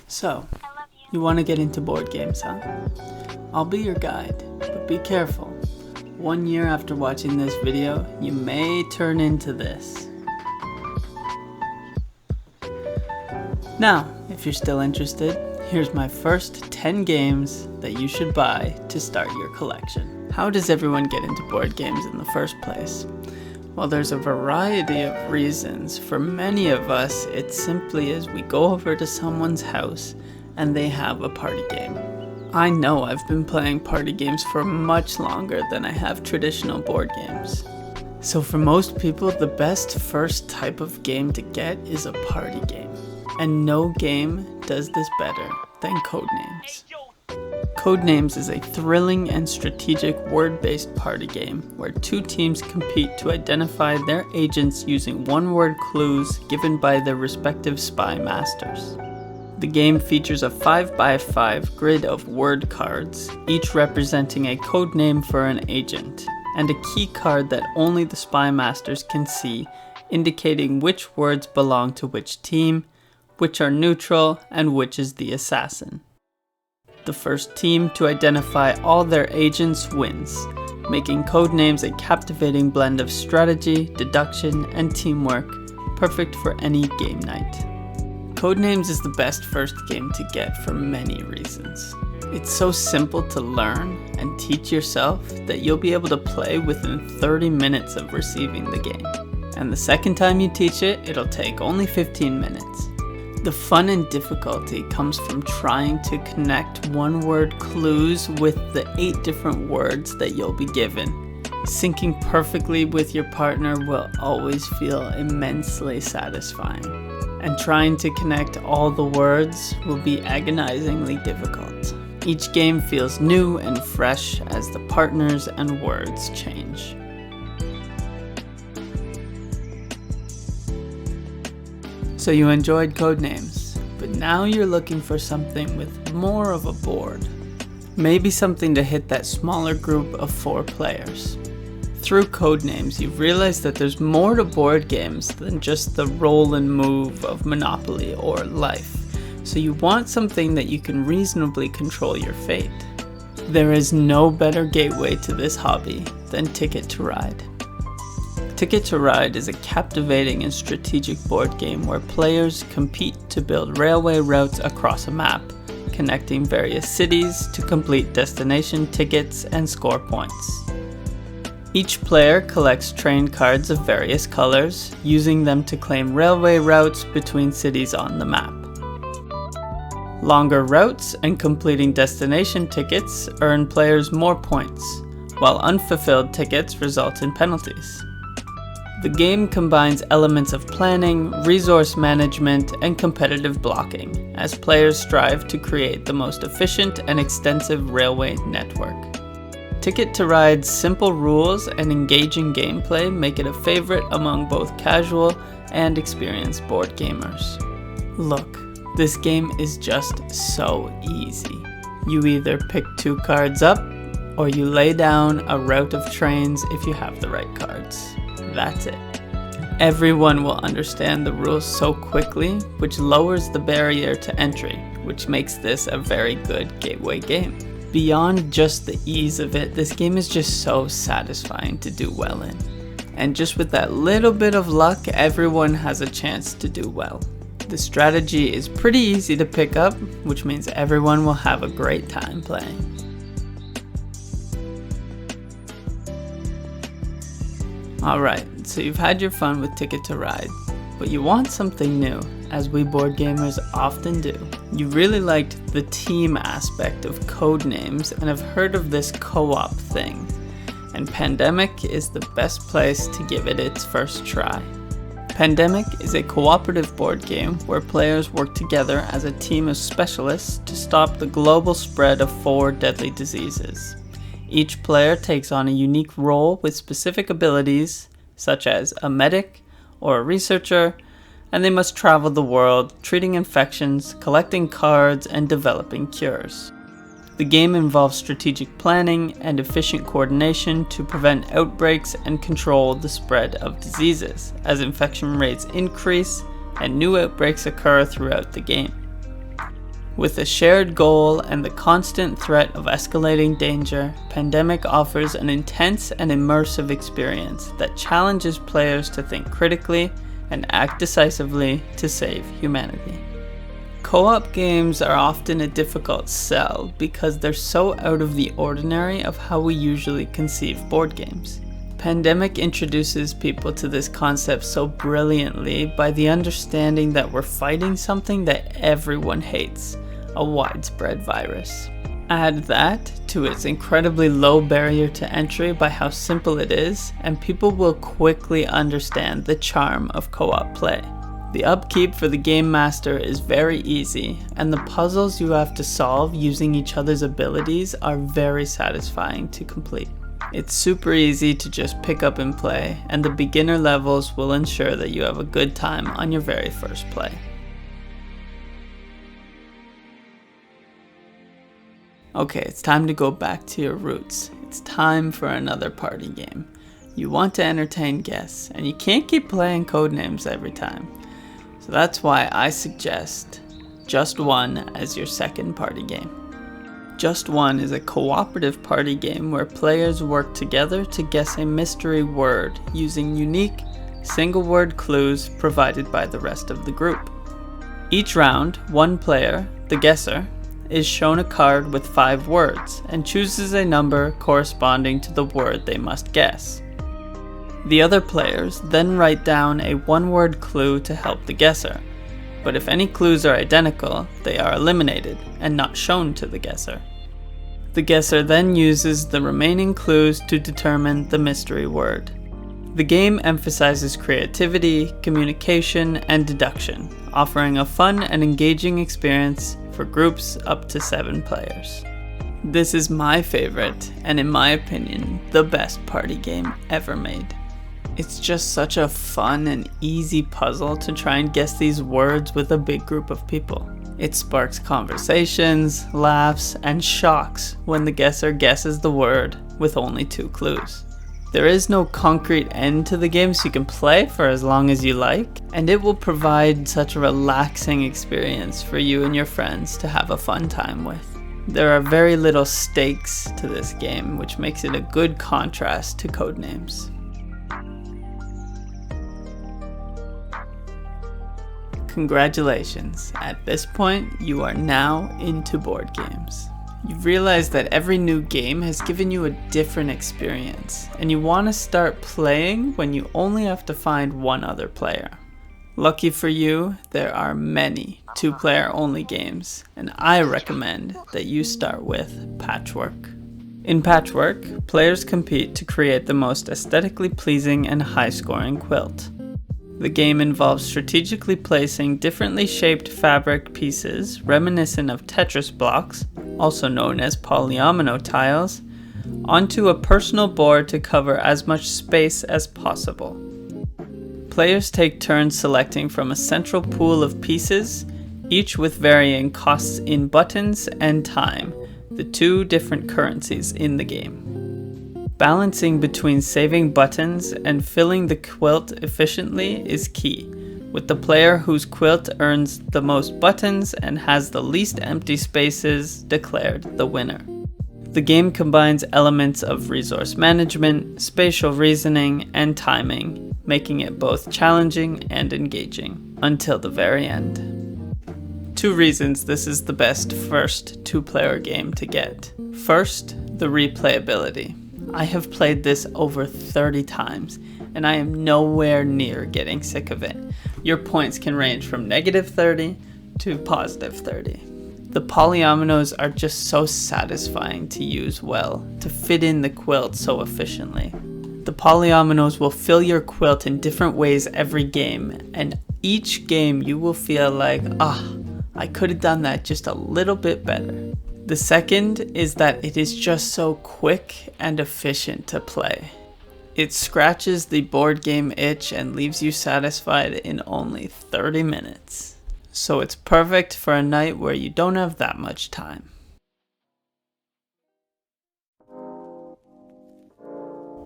So, you want to get into board games, huh? I'll be your guide, but be careful. 1 year after watching this video, you may turn into this. Now, if you're still interested, here's my first 10 games that you should buy to start your collection. How does everyone get into board games in the first place? Well, there's a variety of reasons. For many of us, it simply is we go over to someone's house and they have a party game. I know I've been playing party games for much longer than I have traditional board games. So for most people, the best first type of game to get is a party game. And no game does this better than Codenames. Codenames is a thrilling and strategic word-based party game where two teams compete to identify their agents using one-word clues given by their respective spy masters. The game features a 5x5 grid of word cards, each representing a code name for an agent, and a key card that only the spy masters can see, indicating which words belong to which team, which are neutral, and which is the assassin. The first team to identify all their agents wins, making Codenames a captivating blend of strategy, deduction, and teamwork, perfect for any game night. Codenames is the best first game to get for many reasons. It's so simple to learn and teach yourself that you'll be able to play within 30 minutes of receiving the game. And the second time you teach it, it'll take only 15 minutes. The fun and difficulty comes from trying to connect one-word clues with the 8 different words that you'll be given. Syncing perfectly with your partner will always feel immensely satisfying, and trying to connect all the words will be agonizingly difficult. Each game feels new and fresh as the partners and words change. So you enjoyed Codenames, but now you're looking for something with more of a board. Maybe something to hit that smaller group of 4 players. Through Codenames, you've realized that there's more to board games than just the roll and move of Monopoly or Life. So you want something that you can reasonably control your fate. There is no better gateway to this hobby than Ticket to Ride. Ticket to Ride is a captivating and strategic board game where players compete to build railway routes across a map, connecting various cities to complete destination tickets and score points. Each player collects train cards of various colors, using them to claim railway routes between cities on the map. Longer routes and completing destination tickets earn players more points, while unfulfilled tickets result in penalties. The game combines elements of planning, resource management, and competitive blocking, as players strive to create the most efficient and extensive railway network. Ticket to Ride's simple rules and engaging gameplay make it a favorite among both casual and experienced board gamers. Look, this game is just so easy. You either pick 2 cards up, or you lay down a route of trains if you have the right cards. That's it. Everyone will understand the rules so quickly, which lowers the barrier to entry, which makes this a very good gateway game. Beyond just the ease of it, this game is just so satisfying to do well in. And just with that little bit of luck, everyone has a chance to do well. The strategy is pretty easy to pick up, which means everyone will have a great time playing. Alright, so you've had your fun with Ticket to Ride, but you want something new, as we board gamers often do. You really liked the team aspect of Codenames and have heard of this co-op thing, and Pandemic is the best place to give it its first try. Pandemic is a cooperative board game where players work together as a team of specialists to stop the global spread of 4 deadly diseases. Each player takes on a unique role with specific abilities, such as a medic or a researcher, and they must travel the world, treating infections, collecting cards, and developing cures. The game involves strategic planning and efficient coordination to prevent outbreaks and control the spread of diseases, as infection rates increase and new outbreaks occur throughout the game. With a shared goal and the constant threat of escalating danger, Pandemic offers an intense and immersive experience that challenges players to think critically and act decisively to save humanity. Co-op games are often a difficult sell because they're so out of the ordinary of how we usually conceive board games. Pandemic introduces people to this concept so brilliantly by the understanding that we're fighting something that everyone hates, a widespread virus. Add that to its incredibly low barrier to entry by how simple it is, and people will quickly understand the charm of co-op play. The upkeep for the game master is very easy, and the puzzles you have to solve using each other's abilities are very satisfying to complete. It's super easy to just pick up and play, and the beginner levels will ensure that you have a good time on your very first play. Okay, it's time to go back to your roots. It's time for another party game. You want to entertain guests, and you can't keep playing Codenames every time. So that's why I suggest Just One as your second party game. Just One is a cooperative party game where players work together to guess a mystery word using unique, single-word clues provided by the rest of the group. Each round, one player, the guesser, is shown a card with 5 words and chooses a number corresponding to the word they must guess. The other players then write down a one-word clue to help the guesser, but if any clues are identical, they are eliminated and not shown to the guesser. The guesser then uses the remaining clues to determine the mystery word. The game emphasizes creativity, communication, and deduction, offering a fun and engaging experience for groups up to 7 players. This is my favorite, and in my opinion, the best party game ever made. It's just such a fun and easy puzzle to try and guess these words with a big group of people. It sparks conversations, laughs, and shocks when the guesser guesses the word with only 2 clues. There is no concrete end to the game, so you can play for as long as you like, and it will provide such a relaxing experience for you and your friends to have a fun time with. There are very little stakes to this game, which makes it a good contrast to Codenames. Congratulations, at this point you are now into board games. You've realized that every new game has given you a different experience, and you want to start playing when you only have to find one other player. Lucky for you, there are many 2-player only games, and I recommend that you start with Patchwork. In Patchwork, players compete to create the most aesthetically pleasing and high-scoring quilt. The game involves strategically placing differently shaped fabric pieces reminiscent of Tetris blocks, also known as polyomino tiles, onto a personal board to cover as much space as possible. Players take turns selecting from a central pool of pieces, each with varying costs in buttons and time, the 2 different currencies in the game. Balancing between saving buttons and filling the quilt efficiently is key, with the player whose quilt earns the most buttons and has the least empty spaces declared the winner. The game combines elements of resource management, spatial reasoning, and timing, making it both challenging and engaging, until the very end. 2 reasons this is the best first 2-player game to get. First, the replayability. I have played this over 30 times, and I am nowhere near getting sick of it. Your points can range from -30 to +30. The polyominoes are just so satisfying to use well, to fit in the quilt so efficiently. The polyominoes will fill your quilt in different ways every game, and each game you will feel like, I could have done that just a little bit better. The second is that it is just so quick and efficient to play. It scratches the board game itch and leaves you satisfied in only 30 minutes. So it's perfect for a night where you don't have that much time.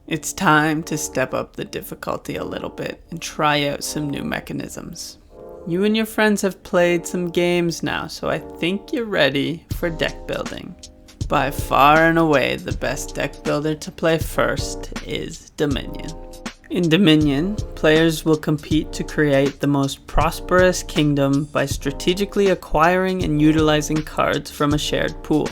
It's time to step up the difficulty a little bit and try out some new mechanisms. You and your friends have played some games now, so I think you're ready for deck building. By far and away, the best deck builder to play first is Dominion. In Dominion, players will compete to create the most prosperous kingdom by strategically acquiring and utilizing cards from a shared pool.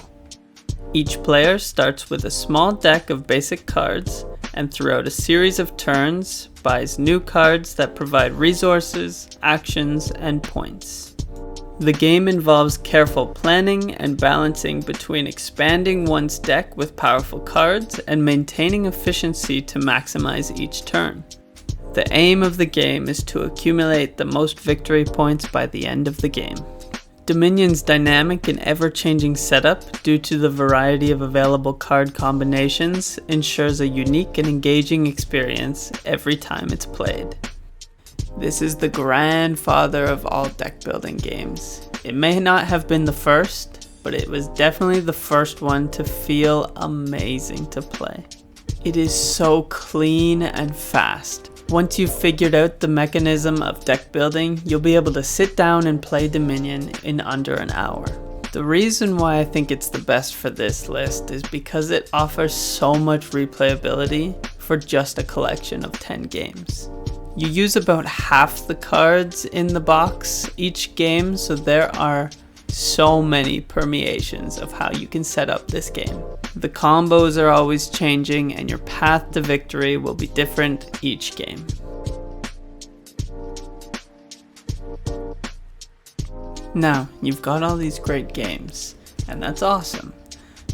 Each player starts with a small deck of basic cards, and throughout a series of turns, buys new cards that provide resources, actions, and points. The game involves careful planning and balancing between expanding one's deck with powerful cards and maintaining efficiency to maximize each turn. The aim of the game is to accumulate the most victory points by the end of the game. Dominion's dynamic and ever-changing setup, due to the variety of available card combinations, ensures a unique and engaging experience every time it's played. This is the grandfather of all deck building games. It may not have been the first, but it was definitely the first one to feel amazing to play. It is so clean and fast. Once you've figured out the mechanism of deck building, you'll be able to sit down and play Dominion in under an hour. The reason why I think it's the best for this list is because it offers so much replayability for just a collection of 10 games. You use about half the cards in the box each game, so there are so many permeations of how you can set up this game. The combos are always changing, and your path to victory will be different each game. Now, you've got all these great games, and that's awesome,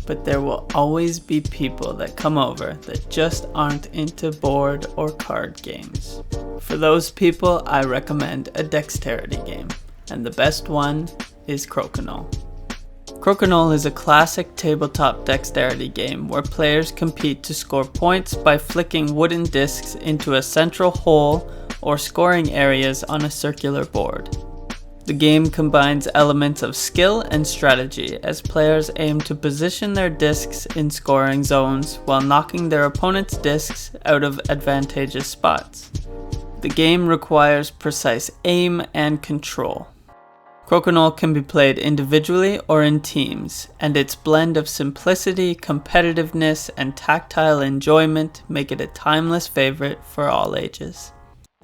but there will always be people that come over that just aren't into board or card games. For those people, I recommend a dexterity game, and the best one is Crokinole. Crokinole is a classic tabletop dexterity game where players compete to score points by flicking wooden discs into a central hole or scoring areas on a circular board. The game combines elements of skill and strategy as players aim to position their discs in scoring zones while knocking their opponent's discs out of advantageous spots. The game requires precise aim and control. Crokinole can be played individually or in teams, and its blend of simplicity, competitiveness, and tactile enjoyment make it a timeless favorite for all ages.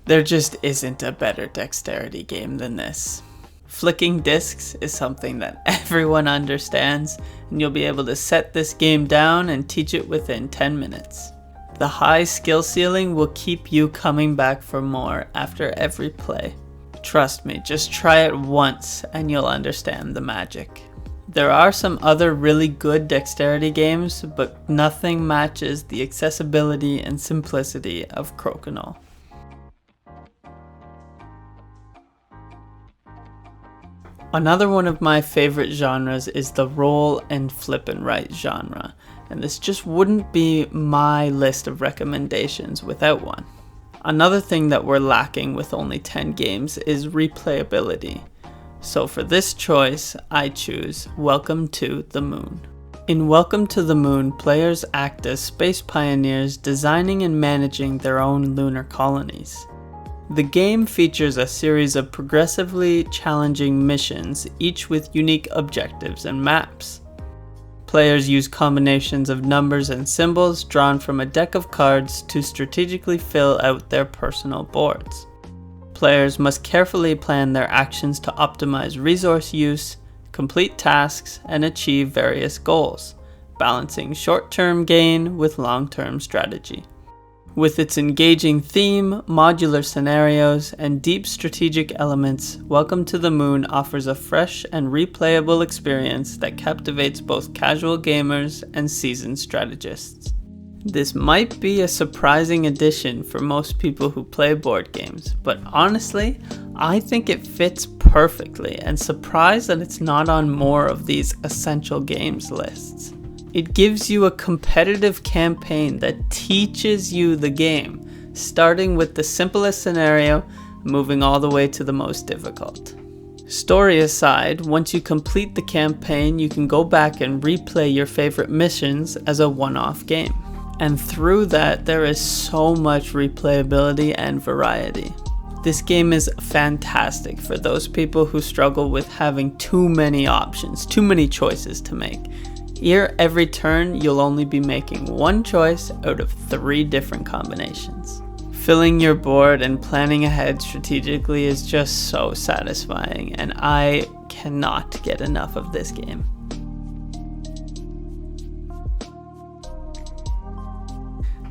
There just isn't a better dexterity game than this. Flicking discs is something that everyone understands, and you'll be able to set this game down and teach it within 10 minutes. The high skill ceiling will keep you coming back for more after every play. Trust me, just try it once and you'll understand the magic. There are some other really good dexterity games, but nothing matches the accessibility and simplicity of Crokinole. Another one of my favorite genres is the roll and flip and write genre, and this just wouldn't be my list of recommendations without one. Another thing that we're lacking with only 10 games is replayability. So for this choice, I choose Welcome to the Moon. In Welcome to the Moon, players act as space pioneers designing and managing their own lunar colonies. The game features a series of progressively challenging missions, each with unique objectives and maps. Players use combinations of numbers and symbols drawn from a deck of cards to strategically fill out their personal boards. Players must carefully plan their actions to optimize resource use, complete tasks, and achieve various goals, balancing short-term gain with long-term strategy. With its engaging theme, modular scenarios, and deep strategic elements, Welcome to the Moon offers a fresh and replayable experience that captivates both casual gamers and seasoned strategists. This might be a surprising addition for most people who play board games, but honestly, I think it fits perfectly and surprised that it's not on more of these essential games lists. It gives you a competitive campaign that teaches you the game, starting with the simplest scenario, moving all the way to the most difficult. Story aside, once you complete the campaign, you can go back and replay your favorite missions as a one-off game. And through that, there is so much replayability and variety. This game is fantastic for those people who struggle with having too many options, too many choices to make. Here, every turn, you'll only be making one choice out of 3 different combinations. Filling your board and planning ahead strategically is just so satisfying, and I cannot get enough of this game.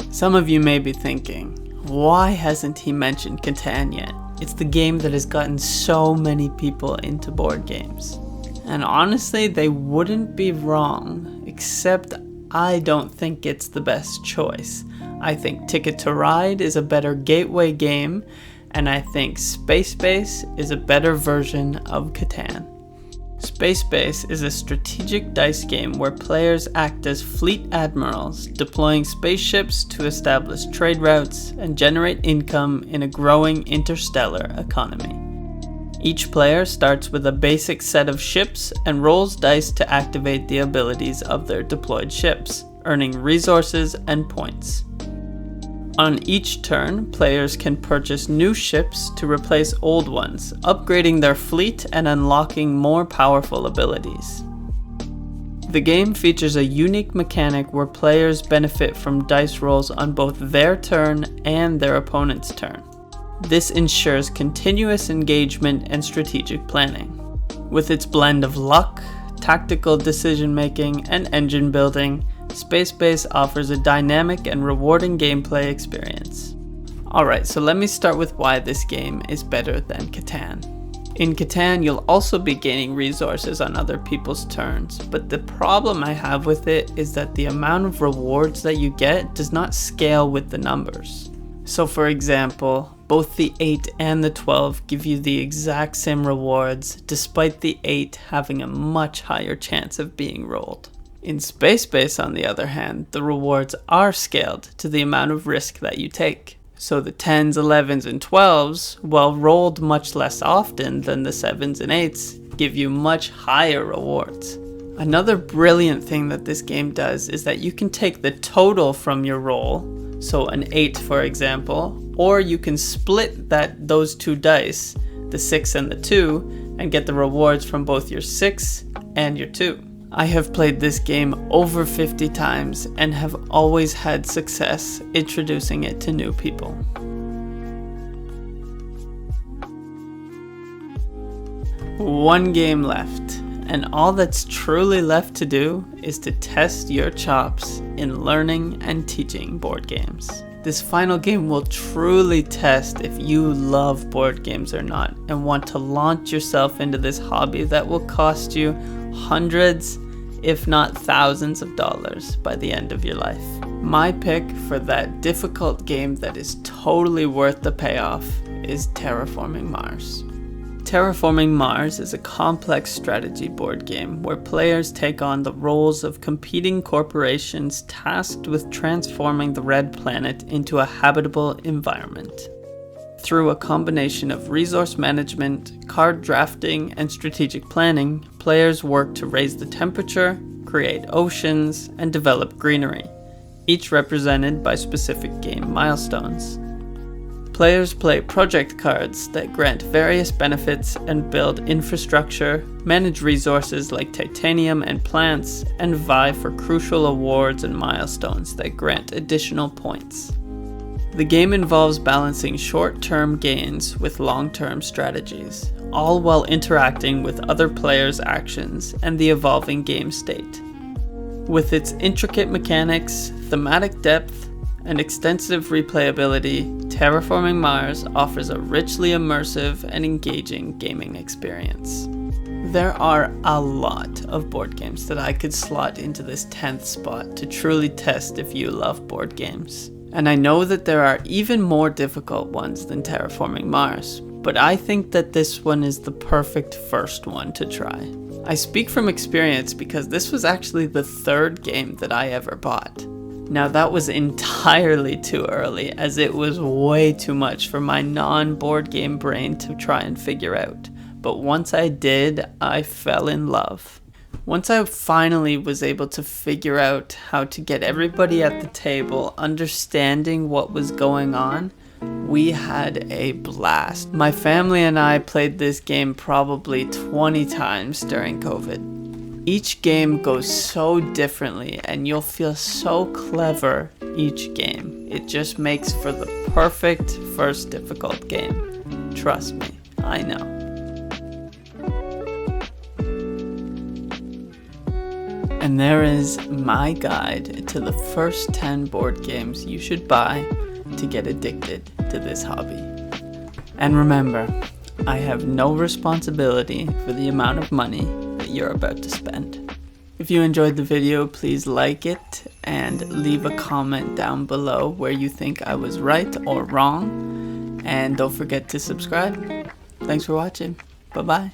Some of you may be thinking, why hasn't he mentioned Catan yet? It's the game that has gotten so many people into board games. And honestly, they wouldn't be wrong, except I don't think it's the best choice. I think Ticket to Ride is a better gateway game, and I think Space Base is a better version of Catan. Space Base is a strategic dice game where players act as fleet admirals, deploying spaceships to establish trade routes and generate income in a growing interstellar economy. Each player starts with a basic set of ships and rolls dice to activate the abilities of their deployed ships, earning resources and points. On each turn, players can purchase new ships to replace old ones, upgrading their fleet and unlocking more powerful abilities. The game features a unique mechanic where players benefit from dice rolls on both their turn and their opponent's turn. This ensures continuous engagement and strategic planning. With its blend of luck, tactical decision making, and engine building, Space Base offers a dynamic and rewarding gameplay experience. Alright, so let me start with why this game is better than Catan. In Catan, you'll also be gaining resources on other people's turns, but the problem I have with it is that the amount of rewards that you get does not scale with the numbers. So for example, both the 8 and the 12 give you the exact same rewards, despite the 8 having a much higher chance of being rolled. In Space Base, on the other hand, the rewards are scaled to the amount of risk that you take. So the 10s, 11s, and 12s, while rolled much less often than the 7s and 8s, give you much higher rewards. Another brilliant thing that this game does is that you can take the total from your roll, so an 8 for example, or you can split those 2 dice, the 6 and the 2, and get the rewards from both your 6 and your 2. I have played this game over 50 times and have always had success introducing it to new people. One game left, and all that's truly left to do is to test your chops in learning and teaching board games. This final game will truly test if you love board games or not and want to launch yourself into this hobby that will cost you hundreds, if not thousands of dollars by the end of your life. My pick for that difficult game that is totally worth the payoff is Terraforming Mars. Terraforming Mars is a complex strategy board game where players take on the roles of competing corporations tasked with transforming the Red Planet into a habitable environment. Through a combination of resource management, card drafting, and strategic planning, players work to raise the temperature, create oceans, and develop greenery, each represented by specific game milestones. Players play project cards that grant various benefits and build infrastructure, manage resources like titanium and plants, and vie for crucial awards and milestones that grant additional points. The game involves balancing short-term gains with long-term strategies, all while interacting with other players' actions and the evolving game state. With its intricate mechanics, thematic depth, and extensive replayability, Terraforming Mars offers a richly immersive and engaging gaming experience. There are a lot of board games that I could slot into this 10th spot to truly test if you love board games. And I know that there are even more difficult ones than Terraforming Mars, but I think that this one is the perfect first one to try. I speak from experience because this was actually the 3rd game that I ever bought. Now that was entirely too early, as it was way too much for my non-board game brain to try and figure out. But once I did, I fell in love. Once I finally was able to figure out how to get everybody at the table understanding what was going on, We had a blast. My family and I played this game probably 20 times during COVID. Each game goes so differently and you'll feel so clever each game. It just makes for the perfect first difficult game. Trust me, I know. And there is my guide to the first 10 board games you should buy to get addicted to this hobby. And remember, I have no responsibility for the amount of money that you're about to spend. If you enjoyed the video, please like it and leave a comment down below where you think I was right or wrong. And don't forget to subscribe. Thanks for watching. Bye-bye.